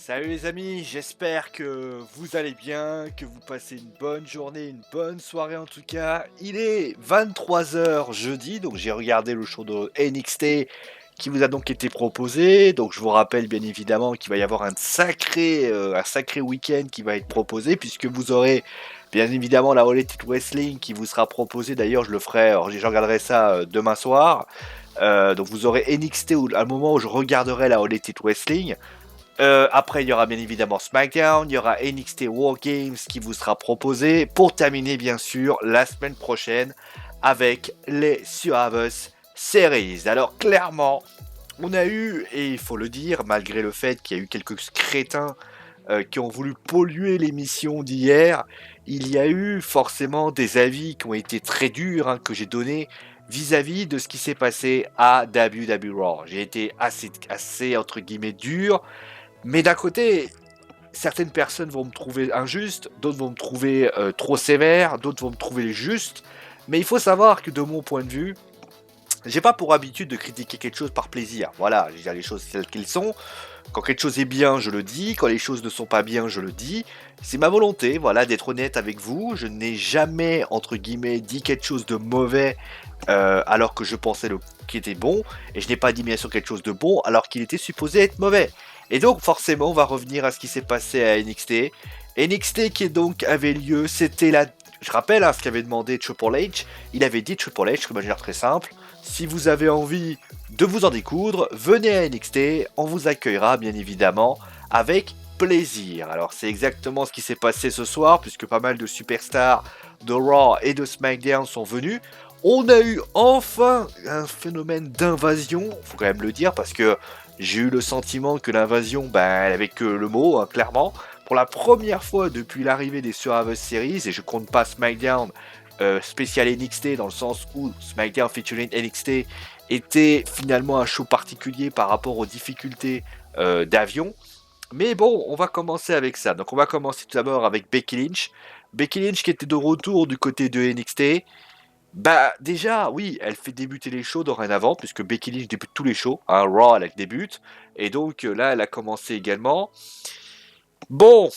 Salut les amis, j'espère que vous allez bien, que vous passez une bonne journée, une bonne soirée en tout cas. Il est 23 h jeudi, donc j'ai regardé le show de NXT qui vous a donc été proposé. Donc je vous rappelle bien évidemment qu'il va y avoir un sacré week-end qui va être proposé puisque vous aurez bien évidemment la All Elite Wrestling qui vous sera proposée. D'ailleurs je le ferai, alors, je regarderai ça demain soir. Donc vous aurez NXT à un moment où je regarderai la All Elite Wrestling. Après, il y aura bien évidemment SmackDown, il y aura NXT War Games qui vous sera proposé pour terminer bien sûr la semaine prochaine avec les Survivor Series. Alors clairement, on a eu, et il faut le dire, malgré le fait qu'il y a eu quelques crétins qui ont voulu polluer l'émission d'hier, il y a eu forcément des avis qui ont été très durs que j'ai donnés vis-à-vis de ce qui s'est passé à WWE Raw. J'ai été assez entre guillemets dur, mais d'un côté, certaines personnes vont me trouver injuste, d'autres vont me trouver trop sévère, d'autres vont me trouver juste. Mais il faut savoir que de mon point de vue, j'ai pas pour habitude de critiquer quelque chose par plaisir. Voilà, je veux dire les choses telles qu'elles sont. Quand quelque chose est bien, je le dis. Quand les choses ne sont pas bien, je le dis. C'est ma volonté, voilà, d'être honnête avec vous. Je n'ai jamais, entre guillemets, dit quelque chose de mauvais alors que je pensais qu'il était bon. Et je n'ai pas dit bien sûr quelque chose de bon alors qu'il était supposé être mauvais. Et donc forcément, on va revenir à ce qui s'est passé à NXT. NXT qui donc avait lieu, c'était la... Je rappelle ce qu'avait demandé Triple H. Il avait dit Triple H, de manière très simple. Si vous avez envie de vous en découdre, venez à NXT, on vous accueillera bien évidemment avec plaisir. Alors c'est exactement ce qui s'est passé ce soir, puisque pas mal de superstars de Raw et de SmackDown sont venus. On a eu enfin un phénomène d'invasion, faut quand même le dire, parce que j'ai eu le sentiment que l'invasion, elle avait que le mot, clairement. Pour la première fois depuis l'arrivée des Survivor Series, et je compte pas SmackDown, spécial NXT dans le sens où SmackDown featuring NXT était finalement un show particulier par rapport aux difficultés d'avion. Mais bon, on va commencer avec ça. Donc on va commencer tout d'abord avec Becky Lynch. Becky Lynch qui était de retour du côté de NXT. Bah déjà, oui, elle fait débuter les shows dorénavant, puisque Becky Lynch débute tous les shows. Raw, elle débute. Et donc là, elle a commencé également. Bon,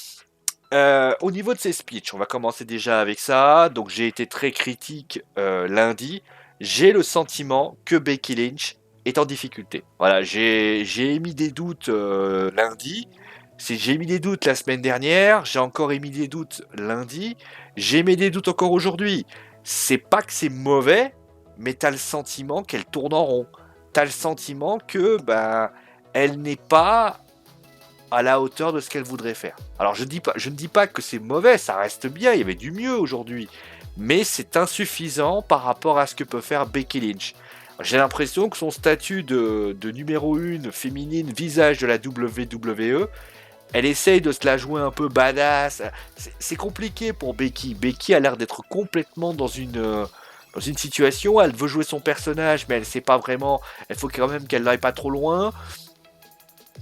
au niveau de ses speeches, on va commencer déjà avec ça. Donc j'ai été très critique lundi. J'ai le sentiment que Becky Lynch est en difficulté. Voilà, j'ai émis des doutes lundi. J'ai émis des doutes la semaine dernière. J'ai encore émis des doutes lundi. J'ai émis des doutes encore aujourd'hui. C'est pas que c'est mauvais, mais t'as le sentiment qu'elle tourne en rond. T'as le sentiment que elle n'est pas à la hauteur de ce qu'elle voudrait faire. Alors je ne dis pas que c'est mauvais, ça reste bien, il y avait du mieux aujourd'hui, mais c'est insuffisant par rapport à ce que peut faire Becky Lynch. J'ai l'impression que son statut de numéro 1 féminine visage de la WWE, elle essaye de se la jouer un peu badass. C'est compliqué pour Becky. Becky a l'air d'être complètement dans une situation, elle veut jouer son personnage, mais elle sait pas vraiment, il faut quand même qu'elle n'aille pas trop loin.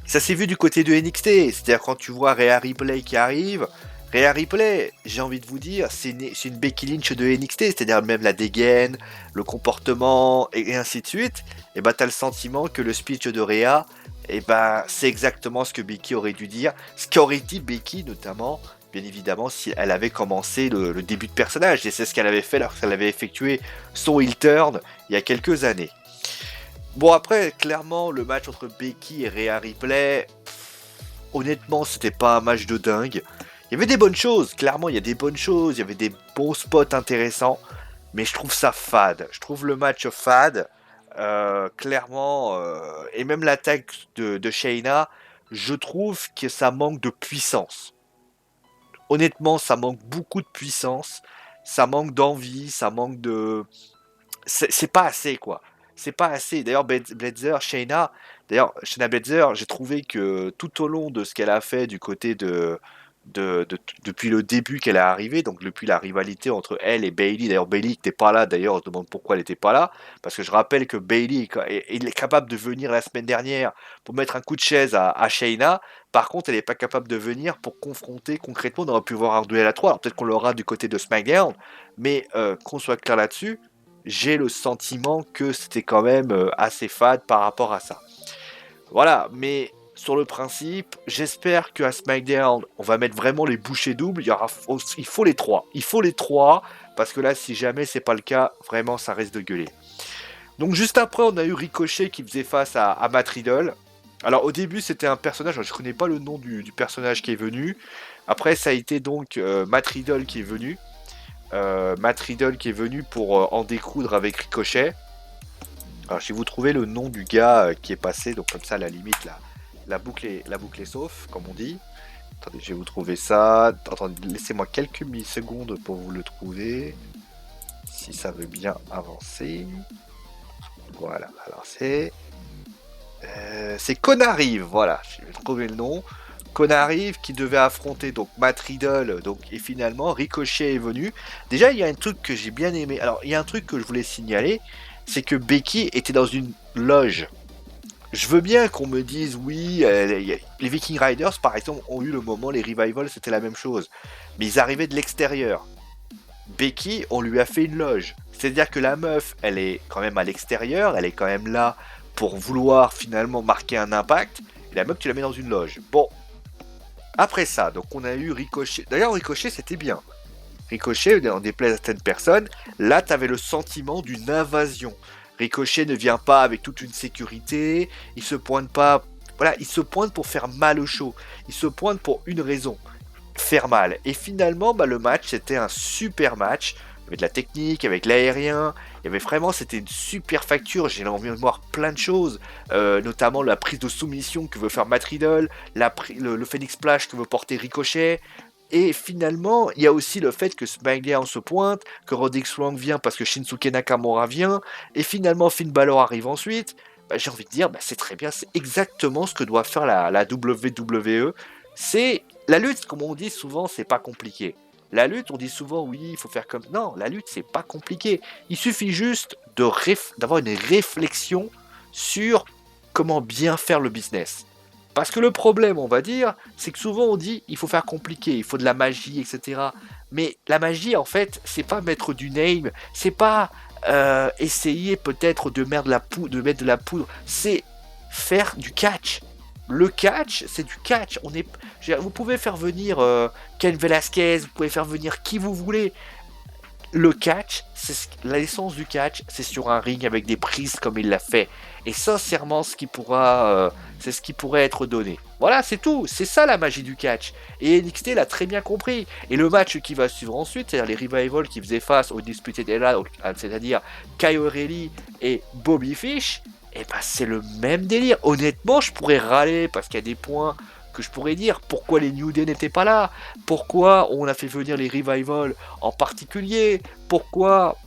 Ça s'est vu du côté de NXT, c'est-à-dire quand tu vois Rhea Ripley qui arrive, Rhea Ripley, j'ai envie de vous dire, c'est une Becky Lynch de NXT, c'est-à-dire même la dégaine, le comportement et ainsi de suite. Et bah t'as le sentiment que le speech de Rhea, et c'est exactement ce que Becky aurait dû dire, ce qu'aurait dit Becky notamment, bien évidemment si elle avait commencé le début de personnage, et c'est ce qu'elle avait fait lorsqu'elle avait effectué son heel turn il y a quelques années. Bon après, clairement, le match entre Becky et Rhea Ripley, honnêtement, c'était pas un match de dingue. Il y avait des bonnes choses, clairement, il y a des bonnes choses, il y avait des bons spots intéressants, mais je trouve ça fade. Je trouve le match fade, clairement, et même l'attaque de Shayna, je trouve que ça manque de puissance. Honnêtement, ça manque beaucoup de puissance, ça manque d'envie, ça manque de... C'est pas assez, quoi. C'est pas assez. D'ailleurs, Bledzer, Shayna Bledzer, j'ai trouvé que tout au long de ce qu'elle a fait du côté depuis le début qu'elle est arrivée, donc depuis la rivalité entre elle et Bailey. D'ailleurs, Bailey n'était pas là. D'ailleurs, on se demande pourquoi elle n'était pas là. Parce que je rappelle que Bailey est capable de venir la semaine dernière pour mettre un coup de chaise à Shayna. Par contre, elle n'est pas capable de venir pour confronter concrètement. On aurait pu voir un duel à 3. Alors peut-être qu'on l'aura du côté de SmackDown. Mais qu'on soit clair là-dessus, j'ai le sentiment que c'était quand même assez fade par rapport à ça. Voilà, mais sur le principe, j'espère qu'à SmackDown, on va mettre vraiment les bouchées doubles. Il faut les trois. Il faut les trois, parce que là, si jamais c'est pas le cas, vraiment, ça risque de gueuler. Donc juste après, on a eu Ricochet qui faisait face à Matt Riddle. Alors au début, c'était un personnage, je connais pas le nom du personnage qui est venu. Après, ça a été donc Matt Riddle qui est venu. Matt Riddle qui est venu pour en découdre avec Ricochet. Alors si vous trouvez le nom du gars qui est passé, donc comme ça à la limite la boucle est sauf, comme on dit. Attendez, je vais vous trouver ça. Attendez, laissez-moi quelques millisecondes pour vous le trouver. Si ça veut bien avancer. Voilà, alors c'est Conarive, voilà, je vais trouver le nom. Conarive qui devait affronter donc Matt Riddle, donc, et finalement Ricochet est venu. Déjà, il y a un truc que j'ai bien aimé. Alors, il y a un truc que je voulais signaler, c'est que Becky était dans une loge. Je veux bien qu'on me dise, oui, les Viking Riders, par exemple, ont eu le moment, les Revivals, c'était la même chose. Mais ils arrivaient de l'extérieur. Becky, on lui a fait une loge. C'est-à-dire que la meuf, elle est quand même à l'extérieur, elle est quand même là pour vouloir finalement marquer un impact. Et la meuf, tu la mets dans une loge. Bon, après ça, donc on a eu Ricochet. D'ailleurs, Ricochet, c'était bien. Ricochet, en déplaise à certaines personnes, là, tu avais le sentiment d'une invasion. Ricochet ne vient pas avec toute une sécurité, il se pointe pas. Voilà, il se pointe pour faire mal au show. Il se pointe pour une raison, faire mal. Et finalement, le match, c'était un super match. Il y avait de la technique, avec l'aérien. Il y avait vraiment, c'était une super facture. J'ai envie de voir plein de choses, notamment la prise de soumission que veut faire Matt Riddle, le Phoenix Splash que veut porter Ricochet. Et finalement, il y a aussi le fait que SmackDown se pointe, que Roderick Strong vient parce que Shinsuke Nakamura vient, et finalement Finn Balor arrive ensuite. J'ai envie de dire, c'est très bien, c'est exactement ce que doit faire la WWE. C'est la lutte, comme on dit souvent, c'est pas compliqué. La lutte, on dit souvent, oui, il faut faire comme... Non, la lutte, c'est pas compliqué. Il suffit juste d'avoir une réflexion sur comment bien faire le business. Parce que le problème, on va dire, c'est que souvent on dit il faut faire compliqué, il faut de la magie, etc. Mais la magie, en fait, c'est pas mettre du name, c'est pas essayer peut-être de mettre de la poudre, c'est faire du catch. Le catch, c'est du catch. Vous pouvez faire venir Ken Velasquez, vous pouvez faire venir qui vous voulez. Le catch, l'essence du catch, c'est sur un ring avec des prises comme il l'a fait. Et sincèrement, c'est ce qui pourrait être donné. Voilà, c'est tout. C'est ça la magie du catch. Et NXT l'a très bien compris. Et le match qui va suivre ensuite, c'est-à-dire les Revival qui faisaient face aux Disputed Era, c'est-à-dire Kyle O'Reilly et Bobby Fish, et c'est le même délire. Honnêtement, je pourrais râler parce qu'il y a des points que je pourrais dire. Pourquoi les New Day n'étaient pas là? Pourquoi on a fait venir les Revival en particulier? Pourquoi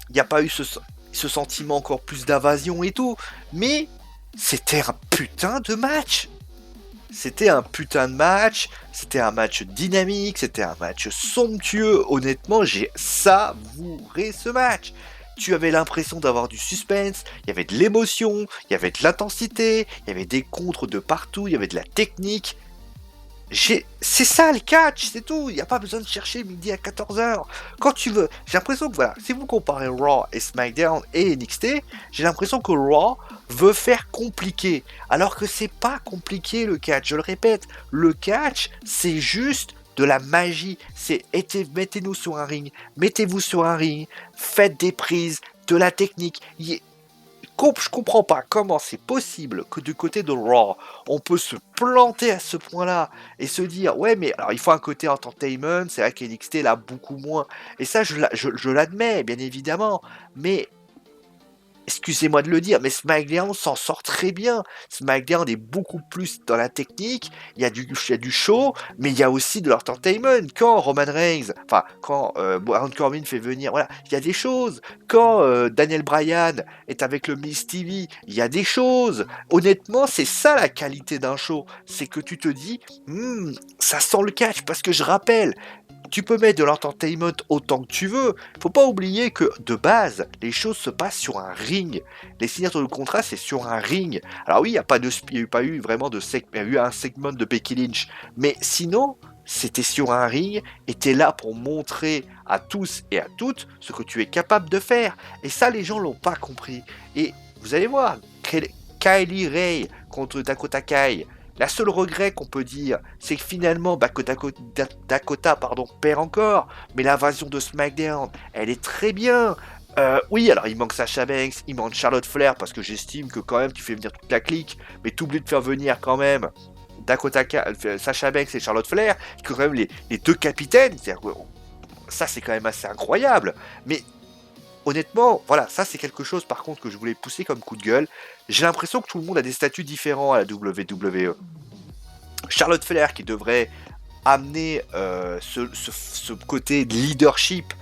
il n'y a pas eu ce sentiment encore plus d'invasion et tout? Mais c'était un putain de match. C'était un putain de match, c'était un match dynamique, c'était un match somptueux. Honnêtement, j'ai savouré ce match. Tu avais l'impression d'avoir du suspense, il y avait de l'émotion, il y avait de l'intensité, il y avait des contres de partout, il y avait de la technique. C'est ça le catch, c'est tout. Il n'y a pas besoin de chercher midi à 14h. Quand tu veux. J'ai l'impression que voilà, si vous comparez Raw et SmackDown et NXT, j'ai l'impression que Raw veut faire compliqué. Alors que c'est pas compliqué le catch. Je le répète, le catch, c'est juste de la magie. Mettez-nous sur un ring, mettez-vous sur un ring, faites des prises, de la technique. Je comprends pas comment c'est possible que du côté de Raw, on peut se planter à ce point-là et se dire ouais mais alors il faut un côté entertainment, c'est vrai qu'NXT l'a beaucoup moins et ça je l'admets bien évidemment, mais excusez-moi de le dire, mais SmackDown s'en sort très bien. SmackDown est beaucoup plus dans la technique, il y a du show, mais il y a aussi de l'entertainment. Quand Roman Reigns, quand Baron Corbin fait venir, voilà, il y a des choses. Quand Daniel Bryan est avec le Miz TV, il y a des choses. Honnêtement, c'est ça la qualité d'un show. C'est que tu te dis, ça sent le catch, parce que je rappelle, tu peux mettre de l'entertainment autant que tu veux. Faut pas oublier que de base, les choses se passent sur un ring. Les signatures de contrat, c'est sur un ring. Alors oui, il n'y a pas eu vraiment il y a eu un segment de Becky Lynch, mais sinon, c'était sur un ring et t'es là pour montrer à tous et à toutes ce que tu es capable de faire. Et ça, les gens l'ont pas compris. Et vous allez voir, Kylie Ray contre Dakota Kai. La seule regret qu'on peut dire, c'est que finalement Dakota perd encore, mais l'invasion de SmackDown, elle est très bien. Oui, alors il manque Sasha Banks, il manque Charlotte Flair, parce que j'estime que quand même tu fais venir toute la clique, mais t'oublies de faire venir quand même Sasha Banks et Charlotte Flair, qui sont quand même les deux capitaines. Ça c'est quand même assez incroyable. Mais honnêtement, voilà, ça c'est quelque chose par contre que je voulais pousser comme coup de gueule. J'ai l'impression que tout le monde a des statuts différents à la WWE. Charlotte Flair qui devrait amener ce côté de leadership,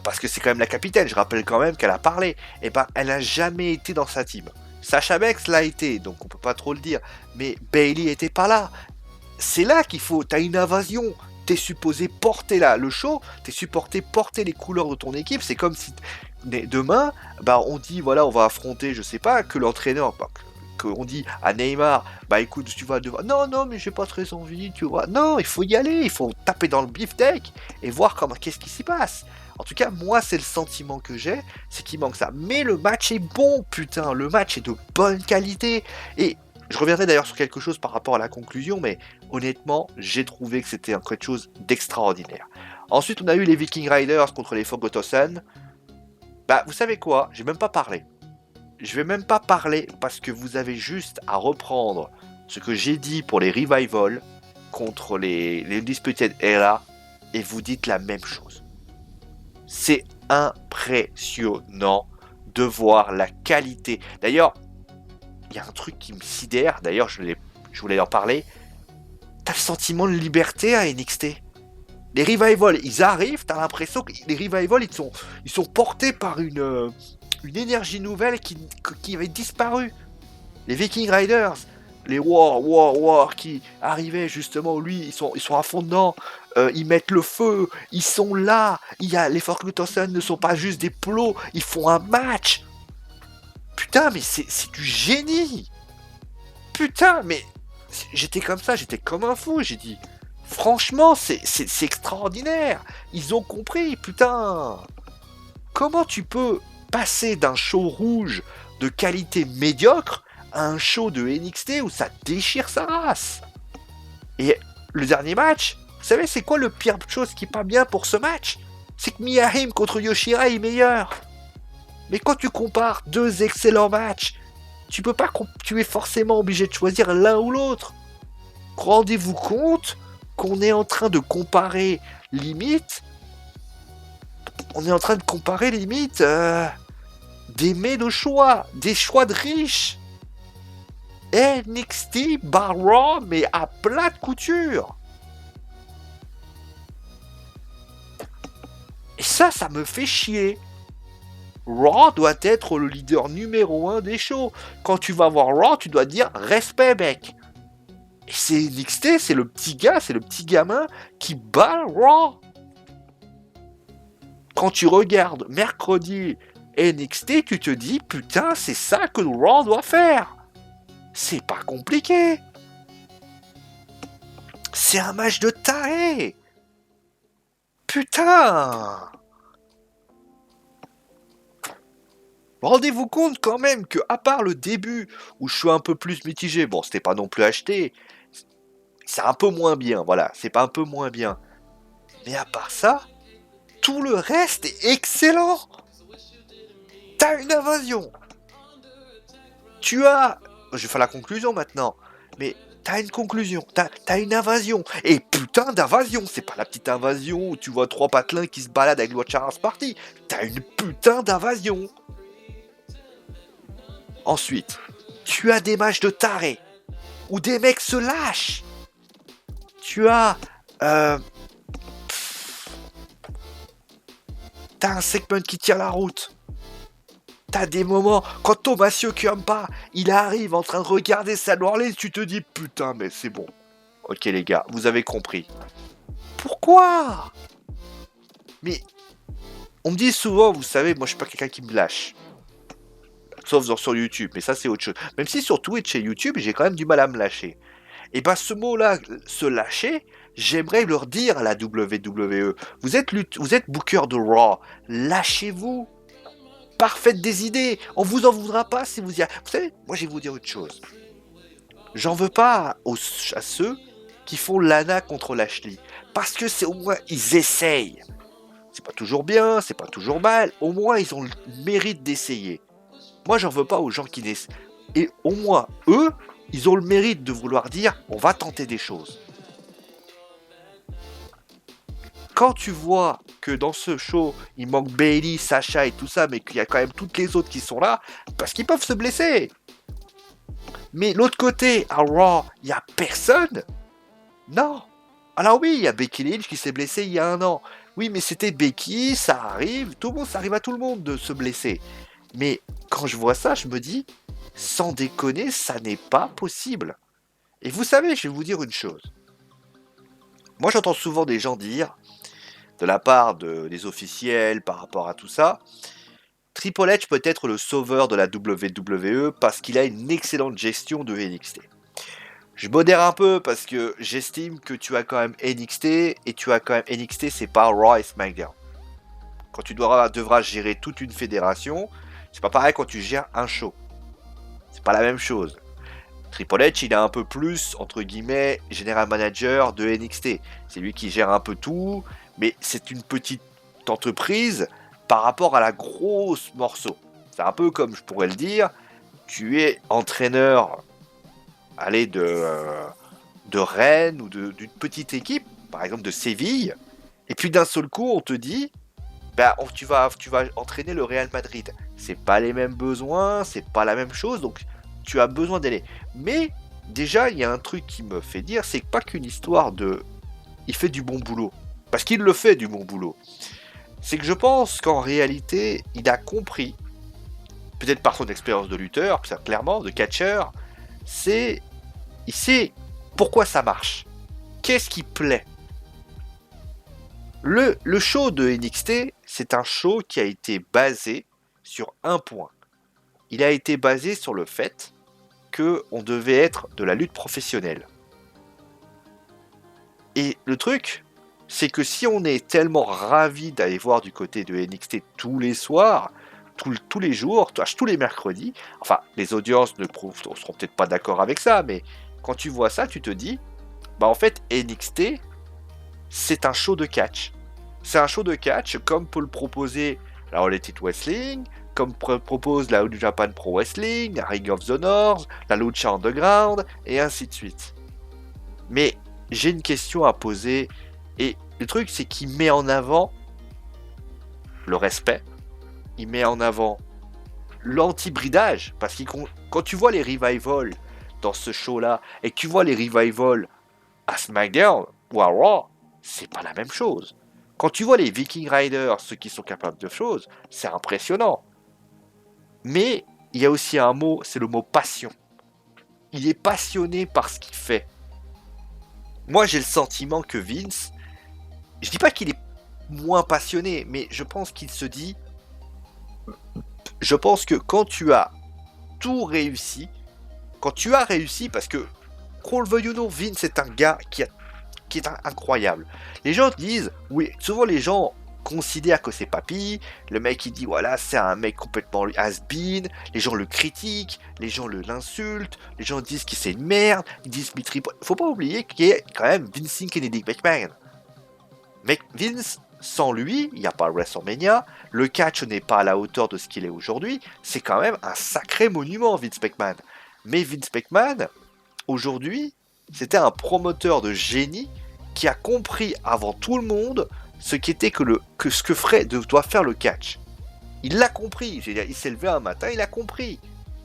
parce que c'est quand même la capitaine, je rappelle quand même qu'elle a parlé, et ben elle n'a jamais été dans sa team. Sacha Banks l'a été, donc on peut pas trop le dire, mais Bayley était pas là. C'est là qu'il faut, t'as une invasion, t'es supposé porter là le show, t'es supposé porter les couleurs de ton équipe, c'est comme si demain, bah on dit voilà on va affronter, je sais pas, que l'entraîneur, qu'on dit à Neymar, bah écoute, tu vas devoir. Non, mais j'ai pas très envie, tu vois. Non, il faut y aller, il faut taper dans le beefsteak et voir qu'est-ce qui s'y passe. En tout cas, moi, c'est le sentiment que j'ai, c'est qu'il manque ça. Mais le match est bon, putain, le match est de bonne qualité. Et je reviendrai d'ailleurs sur quelque chose par rapport à la conclusion, mais honnêtement, j'ai trouvé que c'était quelque chose d'extraordinaire. Ensuite, on a eu les Viking Riders contre les Forgotten. Bah, vous savez quoi, j'ai même pas parlé. Je vais même pas parler parce que vous avez juste à reprendre ce que j'ai dit pour les Revival contre les Undisputed Era et vous dites la même chose. C'est impressionnant de voir la qualité. D'ailleurs, il y a un truc qui me sidère, d'ailleurs je voulais en parler. T'as le sentiment de liberté à NXT. Les Revival, ils arrivent, t'as l'impression que les Revival, ils sont portés par une énergie nouvelle qui avait disparu. Les Viking Riders, les War qui arrivaient justement, lui, ils sont à fond dedans, ils mettent le feu, ils sont là, les Forgotten ne sont pas juste des plots, ils font un match. Putain, mais c'est du génie. Putain, mais j'étais comme ça, j'étais comme un fou, j'ai dit, franchement, c'est extraordinaire. Ils ont compris, putain. Comment tu peux passer d'un show rouge de qualité médiocre à un show de NXT où ça déchire sa race? Et le dernier match, vous savez c'est quoi le pire chose qui est pas bien pour ce match? C'est que Miyahim contre Yoshira est meilleur. Mais quand tu compares deux excellents matchs, tu es forcément obligé de choisir l'un ou l'autre. Rendez-vous compte qu'on est en train de comparer limite des mets de choix, des choix de riches. NXT bar Raw, mais à plat de couture. Et ça me fait chier. Raw doit être le leader numéro 1 des shows. Quand tu vas voir Raw, tu dois dire respect, mec. Et c'est NXT, c'est le petit gars, c'est le petit gamin qui bat Raw. Quand tu regardes mercredi NXT, tu te dis putain, c'est ça que Raw doit faire. C'est pas compliqué. C'est un match de taré. Putain. Rendez-vous compte quand même que, à part le début où je suis un peu plus mitigé, bon, c'était pas non plus acheté, c'est un peu moins bien, voilà, c'est pas un peu moins bien. Mais à part ça, tout le reste est excellent. T'as une invasion. Je vais faire la conclusion maintenant, mais t'as une conclusion, t'as une invasion. Et putain d'invasion, c'est pas la petite invasion où tu vois 3 patelins qui se baladent avec Watch House Party. T'as une putain d'invasion. Ensuite, tu as des matchs de tarés où des mecs se lâchent. Tu as... T'as un segment qui tient la route. T'as des moments, quand Tommaso Ciampa, il arrive en train de regarder Seth Rollins, tu te dis putain mais c'est bon. Ok les gars, vous avez compris. Pourquoi? Mais on me dit souvent, vous savez, moi je suis pas quelqu'un qui me lâche. Sauf sur YouTube, mais ça c'est autre chose. Même si sur Twitch et YouTube, j'ai quand même du mal à me lâcher. Et ben ce mot-là, se lâcher, j'aimerais leur dire à la WWE. Vous êtes booker de Raw, lâchez-vous. Parfaite des idées, on vous en voudra pas si vous y... Vous savez, moi je vais vous dire autre chose. J'en veux pas à ceux qui font Lana contre Lashley. Parce que c'est au moins, ils essayent. C'est pas toujours bien, c'est pas toujours mal. Au moins, ils ont le mérite d'essayer. Moi, j'en veux pas aux gens qui naissent. Et au moins, eux, ils ont le mérite de vouloir dire on va tenter des choses. Quand tu vois que dans ce show, il manque Bailey, Sacha et tout ça, mais qu'il y a quand même toutes les autres qui sont là, parce qu'ils peuvent se blesser. Mais l'autre côté, à Raw, il y a personne. Non. Alors oui, il y a Becky Lynch qui s'est blessée il y a un an. Oui, mais c'était Becky, ça arrive, tout le monde, ça arrive à tout le monde de se blesser. Mais quand je vois ça, je me dis, sans déconner, ça n'est pas possible. Et vous savez, je vais vous dire une chose. Moi, j'entends souvent des gens dire, de la part des officiels par rapport à tout ça, Triple H peut être le sauveur de la WWE parce qu'il a une excellente gestion de NXT. Je modère un peu parce que j'estime que tu as quand même NXT et tu as quand même NXT, c'est pas Raw et SmackDown. Quand tu devras gérer toute une fédération, c'est pas pareil quand tu gères un show. C'est pas la même chose. Triple H, il est un peu plus, entre guillemets, general manager de NXT. C'est lui qui gère un peu tout, mais c'est une petite entreprise par rapport à la grosse morceau. C'est un peu comme je pourrais le dire, tu es entraîneur aller de Rennes ou d'une petite équipe, par exemple de Séville, et puis d'un seul coup on te dit bah, tu vas entraîner le Real Madrid. C'est pas les mêmes besoins, c'est pas la même chose, donc tu as besoin d'aller. Mais déjà, il y a un truc qui me fait dire, c'est pas qu'une histoire de il fait du bon boulot. Parce qu'il le fait du bon boulot. C'est que je pense qu'en réalité, il a compris, peut-être par son expérience de lutteur, ça, clairement, de catcheur, il sait pourquoi ça marche. Qu'est-ce qui plaît. Le show de NXT, c'est un show qui a été basé sur un point. Il a été basé sur le fait qu'on devait être de la lutte professionnelle. Et le truc, c'est que si on est tellement ravi d'aller voir du côté de NXT tous les soirs, tous les jours, tous les mercredis, enfin, les audiences ne seront peut-être pas d'accord avec ça, mais quand tu vois ça, tu te dis, bah en fait, NXT, c'est un show de catch. C'est un show de catch comme peut le proposer la All Elite Wrestling, comme propose la New Japan Pro Wrestling, la Ring of the North, la Lucha Underground, et ainsi de suite. Mais j'ai une question à poser, et le truc c'est qu'il met en avant le respect, il met en avant l'anti-bridage, parce que quand tu vois les revivals dans ce show-là, et que tu vois les revivals à SmackDown ou à Raw, c'est pas la même chose. Quand tu vois les Viking Riders, ceux qui sont capables de choses, c'est impressionnant. Mais il y a aussi un mot, c'est le mot passion. Il est passionné par ce qu'il fait. Moi, j'ai le sentiment que Vince, je dis pas qu'il est moins passionné, mais je pense qu'il se dit, je pense que quand tu as tout réussi, quand tu as réussi, parce que, qu'on le veuille ou non, Vince est un gars qui est incroyable. Les gens disent, oui, souvent les gens considèrent que c'est papy, le mec il dit voilà c'est un mec complètement has-been, les gens le critiquent, les gens l'insultent, les gens disent que c'est une merde, ils disent Mitri, faut pas oublier qu'il y a quand même Vince Kennedy McMahon. Vince, sans lui, il n'y a pas le WrestleMania, le catch n'est pas à la hauteur de ce qu'il est aujourd'hui, c'est quand même un sacré monument Vince McMahon. Mais Vince McMahon, aujourd'hui, c'était un promoteur de génie qui a compris avant tout le monde ce qu'était ce que doit faire le catch. Il l'a compris, il s'est levé un matin, il a compris.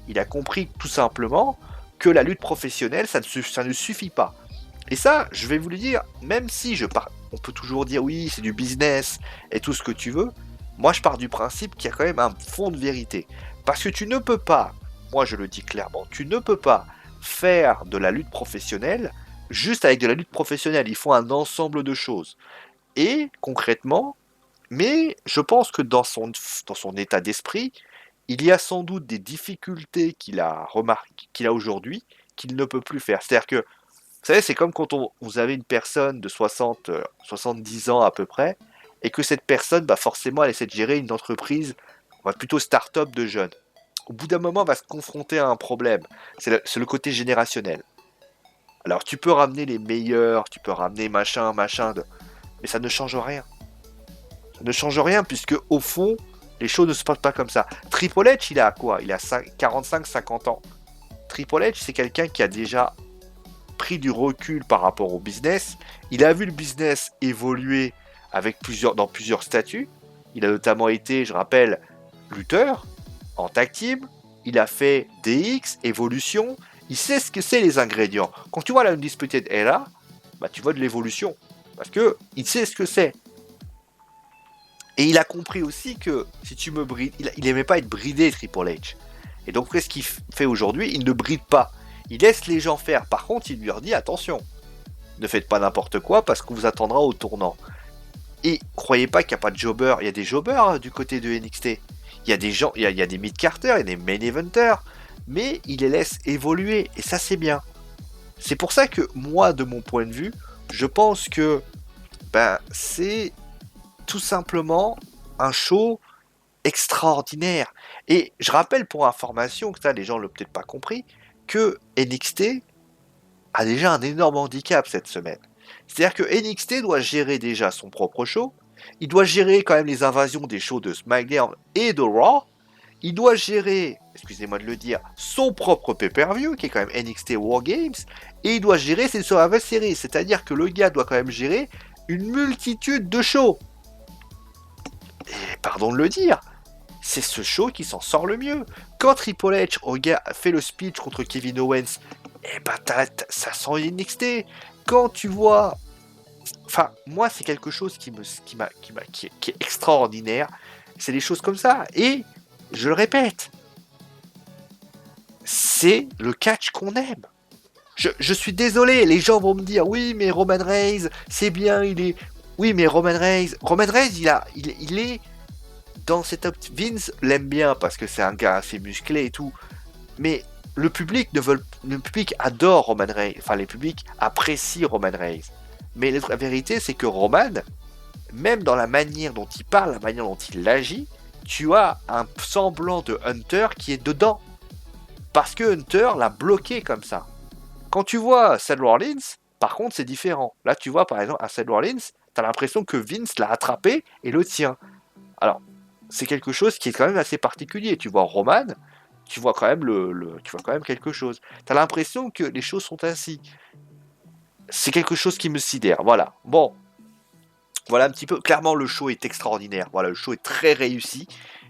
Il a compris tout simplement que la lutte professionnelle, ça ne suffit pas. Et ça, je vais vous le dire, même si on peut toujours dire oui, c'est du business et tout ce que tu veux, moi je pars du principe qu'il y a quand même un fond de vérité. Parce que tu ne peux pas, moi je le dis clairement, tu ne peux pas faire de la lutte professionnelle juste avec de la lutte professionnelle. Il faut un ensemble de choses. Et concrètement, mais je pense que dans son état d'esprit, il y a sans doute des difficultés qu'il a aujourd'hui, qu'il ne peut plus faire. C'est-à-dire que, vous savez, c'est comme quand vous avez une personne de 70 ans à peu près, et que cette personne, bah forcément, elle essaie de gérer une entreprise, on va plutôt start-up de jeunes. Au bout d'un moment, elle va se confronter à un problème. C'est le côté générationnel. Alors tu peux ramener les meilleurs, tu peux ramener machin, mais ça ne change rien. Ça ne change rien puisque au fond, les choses ne se passent pas comme ça. Triple H, il a quoi? Il a 45-50 ans. Triple H, c'est quelqu'un qui a déjà pris du recul par rapport au business. Il a vu le business évoluer dans plusieurs statuts. Il a notamment été, je rappelle, lutteur en tag team. Il a fait DX, Evolution. Il sait ce que c'est les ingrédients. Quand tu vois la Undisputed Era, bah, tu vois de l'évolution. Parce que il sait ce que c'est. Et il a compris aussi que si tu me brides, il aimait pas être bridé, Triple H. Et donc, qu'est-ce qu'il fait aujourd'hui? Il ne bride pas. Il laisse les gens faire. Par contre, il leur dit attention, ne faites pas n'importe quoi parce qu'on vous attendra au tournant. Et croyez pas qu'il n'y a pas de jobbers. Il y a des jobbers du côté de NXT. Il y a des gens, il y a des mid-carters, il y a des main eventers. Mais il les laisse évoluer. Et ça, c'est bien. C'est pour ça que moi, de mon point de vue, je pense que c'est tout simplement un show extraordinaire. Et je rappelle pour information, que ça les gens l'ont peut-être pas compris, que NXT a déjà un énorme handicap cette semaine. C'est-à-dire que NXT doit gérer déjà son propre show, il doit gérer quand même les invasions des shows de SmackDown et de Raw, il doit gérer, excusez-moi de le dire, son propre pay-per-view, qui est quand même NXT War Games, et il doit gérer ses Survivor Series, c'est-à-dire que le gars doit quand même gérer une multitude de shows. Et pardon de le dire, c'est ce show qui s'en sort le mieux. Quand Triple H fait le speech contre Kevin Owens, ça sent NXT. Quand tu vois... Enfin, moi, c'est quelque chose qui est extraordinaire. C'est des choses comme ça. Et, je le répète, c'est le catch qu'on aime. Je suis désolé, les gens vont me dire, oui, mais Roman Reigns, c'est bien, il est... Oui, mais Roman Reigns, il est... Dans cette Vince l'aime bien parce que c'est un gars assez musclé et tout, mais le public adore Roman Reigns, enfin les publics apprécient Roman Reigns. Mais la vérité c'est que Roman, même dans la manière dont il parle, la manière dont il agit, tu as un semblant de Hunter qui est dedans. Parce que Hunter l'a bloqué comme ça. Quand tu vois Seth Rollins, par contre c'est différent. Là tu vois par exemple à Seth Rollins, t'as l'impression que Vince l'a attrapé et le tient. Alors, c'est quelque chose qui est quand même assez particulier. Tu vois Roman, tu vois quand même tu vois quand même quelque chose. T'as l'impression que les choses sont ainsi. C'est quelque chose qui me sidère. Voilà. Bon, voilà un petit peu. Clairement, le show est extraordinaire. Voilà, le show est très réussi.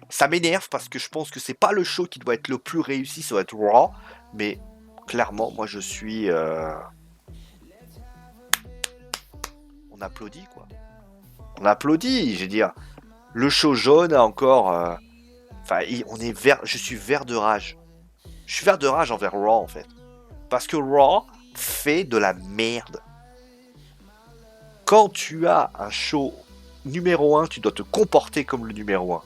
Ça m'énerve parce que je pense que c'est pas le show qui doit être le plus réussi, ça doit être Raw. Mais clairement, moi je suis. On applaudit quoi. On applaudit, je veux dire. Le show jaune a encore. Enfin, je suis vert de rage. Je suis vert de rage envers Raw en fait. Parce que Raw fait de la merde. Quand tu as un show numéro 1, tu dois te comporter comme le numéro 1.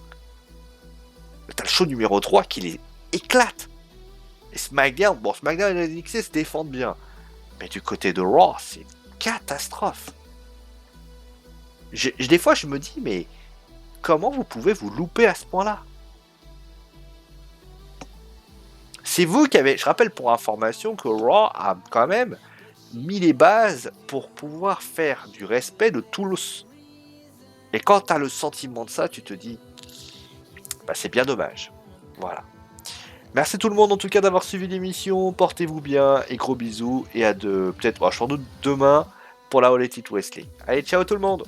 T'as le show numéro 3 qui les éclate. Et SmackDown et NXT se défendent bien. Mais du côté de Raw, c'est une catastrophe. Des fois, je me dis, mais comment vous pouvez vous louper à ce point-là? C'est vous qui avez... Je rappelle pour information que Raw a quand même mis les bases pour pouvoir faire du respect de tous. Et quand tu as le sentiment de ça, tu te dis, c'est bien dommage. Voilà. Merci tout le monde en tout cas d'avoir suivi l'émission. Portez-vous bien et gros bisous. Et à peut-être, je doute demain pour la All Elite Wrestling. Allez, ciao tout le monde!